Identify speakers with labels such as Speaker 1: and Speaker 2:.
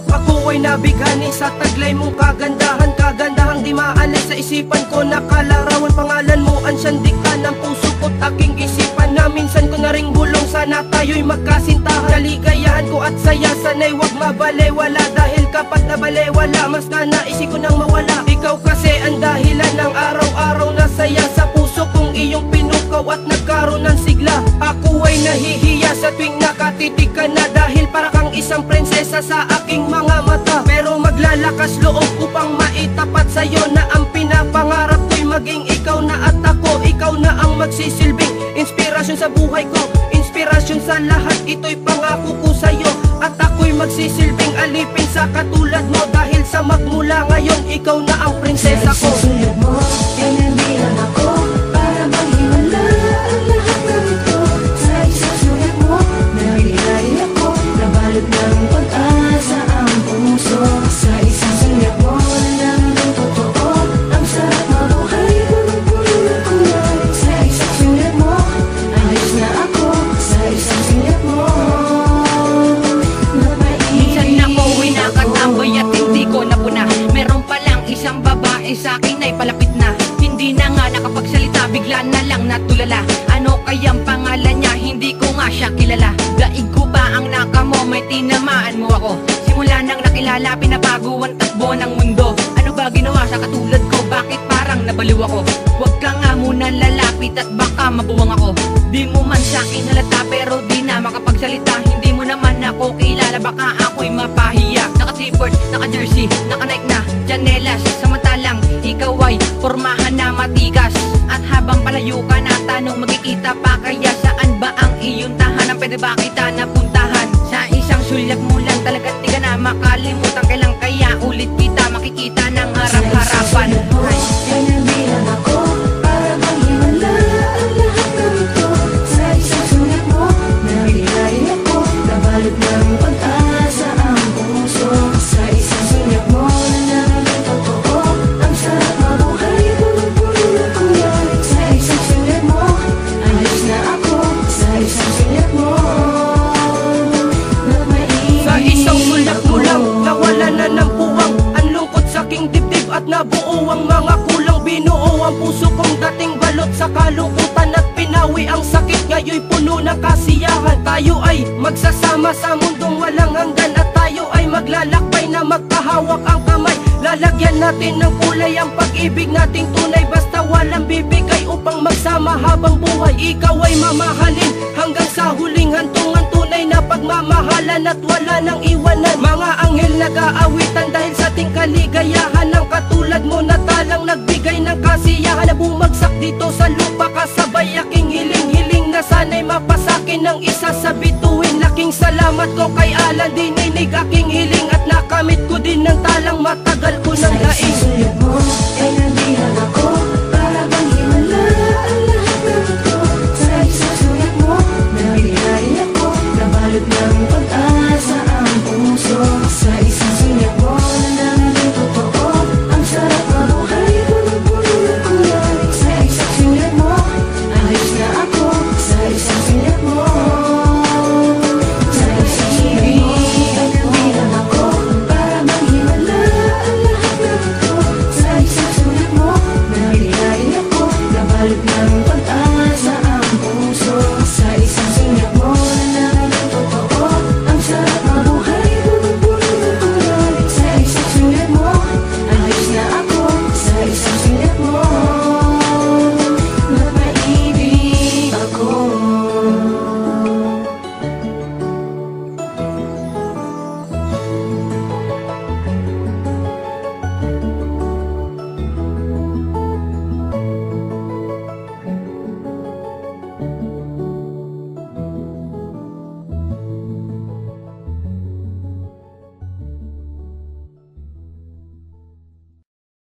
Speaker 1: Ako ay nabighani sa taglay mong kagandahan, kagandahang di maalis sa isipan ko. Nakalarawan pangalan mo, ansyandikan ng puso ko't aking isipan na minsan ko na ring bulong. Sana tayo'y magkasintahan, kaligayahan ko at saya. Sana'y wag mabalewala, dahil kapag nabalewala mas na naisip ko nang mawala. Ikaw kasi ang dahilan ng araw-araw na saya sa puso kong iyong pinukaw at nagkaroon ng sigla. Ako ay nahihiya sa tuwing nakatitig ka na, dahil para kang isang prinsesa sa aking mga mata. Pero maglalakas loob upang maitapat sa'yo na ang pinapangarap ko'y maging ikaw na at ako. Ikaw na ang magsisilbing inspirasyon sa buhay ko, inspirasyon sa lahat, ito'y pangako ko sa'yo. At ako'y magsisilbing alipin sa katulad mo, dahil sa magmula ngayon ikaw na ang prinsesa ko.
Speaker 2: Sa sulat mo ay nandiyan ako para maghiwala ang lahat ng ito. Sa isang sulat mo nabigay ako, nabalot ng pag-asa ang puso. Sa isang sulat mo nalaman totoo, ang sarap mabuhay, punong-puno ng kulay. Sa isang sulat mo ayos na ako, sa isang sulat mo
Speaker 3: minsan ako'y nakatambay at hindi ko napuna. Meron palang isang babae sa akin ay palapit na, hindi na nga nakapagsalita, bigla na lang natulala. Ano kayang pangalan niya, hindi ko nga siya kilala. Daig ko ba ang naka mo, may tinamaan mo ako. Simula nang nakilala, pinabago ang takbo ng mundo. Ano ba ginawa sa katulad ko, bakit parang nabaliw ako? Huwag ka nga muna lalapit at baka mabuwang ako. Di mo man sa akin halata pero di na makapagsalita. Hindi mo naman ako kilala, baka ako'y mapahiya. Naka-t-shirt, naka-jersey, naka-Nike na Janelas, samantalang ikaw ay pormahan na matigas. At habang palayo ka na tanong, magkikita pa kaya saan ba ang iyong tahanan? Pwede ba kita napuntahan? Sa isang sulat mo lang talagang di ka na makalimutan. Kailan kaya ulit kita makikita ng harap-harapan?
Speaker 2: ay nandiyan ako para maghiwala ang lahat ng ito. Sa isang sulat mo nabigay ako, nabalot ng pag-asa ang puso. Sa isang sulat mo nalaman totoo, ang sarap mabuhay, punong-puno ng kulay. Sa isang sulat mo ayos na ako, sa isang sulat mo
Speaker 1: Sa isang sulat mo lang nawala na ng puwang ang lungkot sa aking dibdib at nabuo ang mga kulang. Binuo ang puso kong dating balot sa kalungkutan at pinawi ang sakit, ngayon'y puno ng kasiyahan. Tayo ay magsasama sa mundong walang hanggan, at tayo ay maglalakbay na magkahawak ang kamay. Lalagyan natin ng kulay ang pag-ibig nating tunay, basta walang bibigay upang magsama habang buhay. Ikaw ay mamahalin hanggang sa huling hantungan, tunay na pagmamahalan at wala nang iwanan. Mga anghel nag-aawitan dahil sa ating kaligayahan, ang katulad mo na talang nagbigay ng kasiyahan, na bumagsak dito sa lupa kasabay aking hiling-hiling na sana'y mapasakin ng isa sa bituin. Laking salamat ko kay Alan, dininig aking hiling at nakamit ko din ng talang matagal ko nang